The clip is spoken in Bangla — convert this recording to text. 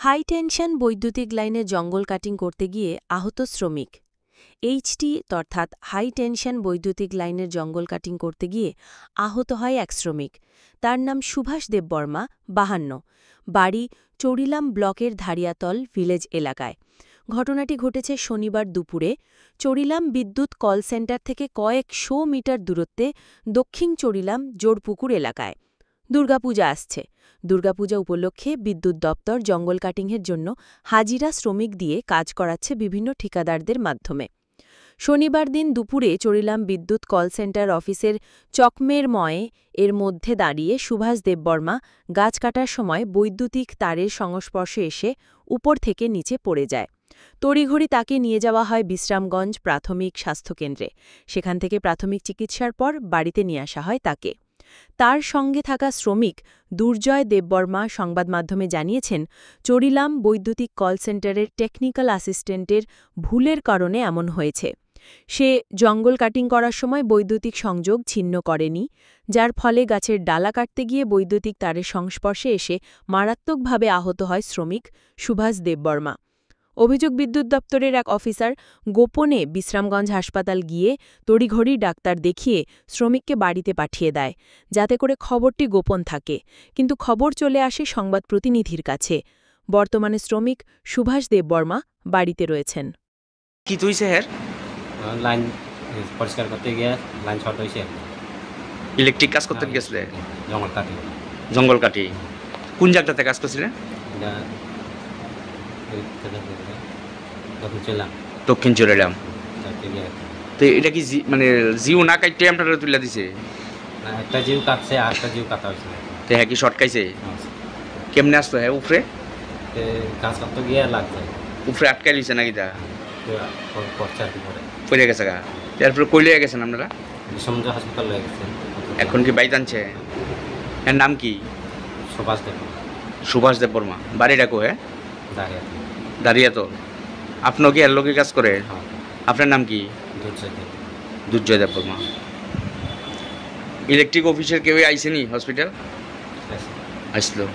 হাই টেনশন বৈদ্যুতিক লাইনের জঙ্গল কাটিং করতে গিয়ে আহত শ্রমিক। এইচটি অর্থাৎ হাই টেনশন বৈদ্যুতিক লাইনের জঙ্গল কাটিং করতে গিয়ে আহত হয় এক শ্রমিক। তার নাম সুভাষ দেববর্মা, 52, বাড়ি চড়িলাম ব্লকের ধারিয়াতল ভিলেজ এলাকায়। ঘটনাটি ঘটেছে শনিবার দুপুরে চড়িলাম বিদ্যুৎ কল সেন্টার থেকে কয়েকশো মিটার দূরত্বে দক্ষিণ চড়িলাম জোড়পুকুর এলাকায়। দুর্গাপূজা আসছে। দুর্গাপূজা উপলক্ষে বিদ্যুৎ দপ্তর জঙ্গল কাটিংয়ের জন্য হাজিরা শ্রমিক দিয়ে কাজ করাচ্ছে বিভিন্ন ঠিকাদারদের মাধ্যমে। শনিবার দিন দুপুরে চড়িলাম বিদ্যুৎ কল সেন্টার অফিসের চকমের এর মধ্যে দাঁড়িয়ে সুভাষ দেববর্মা গাছ কাটার সময় বৈদ্যুতিক তারের সংস্পর্শে এসে উপর থেকে নিচে পড়ে যায়। তড়িঘড়ি তাকে নিয়ে যাওয়া হয় বিশ্রামগঞ্জ প্রাথমিক স্বাস্থ্যকেন্দ্রে। সেখান থেকে প্রাথমিক চিকিৎসার পর বাড়িতে নিয়ে আসা হয় তাকে। তার সঙ্গে থাকা শ্রমিক দুর্জয় দেববর্মা সংবাদমাধ্যমে জানিয়েছেন, চড়িলাম বৈদ্যুতিক কল সেন্টারের টেকনিক্যাল অ্যাসিস্ট্যান্টের ভুলের কারণে এমন হয়েছে। সে জঙ্গল কাটিং করার সময় বৈদ্যুতিক সংযোগ ছিন্ন করেনি, যার ফলে গাছের ডালা কাটতে গিয়ে বৈদ্যুতিক তারের সংস্পর্শে এসে মারাত্মকভাবে আহত হয় শ্রমিক সুভাষ দেববর্মা। অভিযোগ বিদ্যুৎ দপ্তরের এক অফিসার গোপনে বিশ্রামগঞ্জ হাসপাতাল গিয়ে তড়িঘড়ি ডাক্তার দেখিয়ে শ্রমিককে বাড়িতে পাঠিয়ে দেয়, যাতে করে খবরটি গোপন থাকে। কিন্তু খবর চলে আসে সংবাদ প্রতিনিধির কাছে। বর্তমানে শ্রমিক সুভাষ দেববর্মা বাড়িতে রয়েছেন। কি তুইছে হের লাইন পরিষ্কার করতে গিয়ে লাইন শর্ট হয়েছে। ইলেকট্রিক কাজ করতে গেছিলে? জঙ্গল কাটি। জঙ্গল কাটি কোন জায়গাটাতে কাজ করছিলেন? দক্ষিণ চড়িলাম। তো এটা কি মানে জিও না কাটতে আমরা তুলে দিছে? একটা জিও কাটছে আর একটা জিও কাটা হয়েছে। তো হ্যাঁ কি শর্ট খাইছে? কেমনে আসতো? হ্যাঁ উপরে কাজ করতে গিয়ে লাগছে। উপরে আটকাই লিছে নাকি? তা পড়ে পড়ে গেছে গা। তারপরে কই লয়ে গেছেন আপনারা? সমুদ্র হাসপাতাল লয়ে গেছেন। এখন কি বাইত আনছে? এর নাম কি? সুভাষ দেববর্মা। সুভাষ দেববর্মা। বাড়ি ডাকো? হ্যাঁ দাঁড়িয়াতল। আপনিও কি এর লোকে কাজ করে? আপনার নাম কি? দুর্জয় দেববর্মা। ইলেকট্রিক অফিসের কেউ আইসেনি হসপিটাল? আসলো।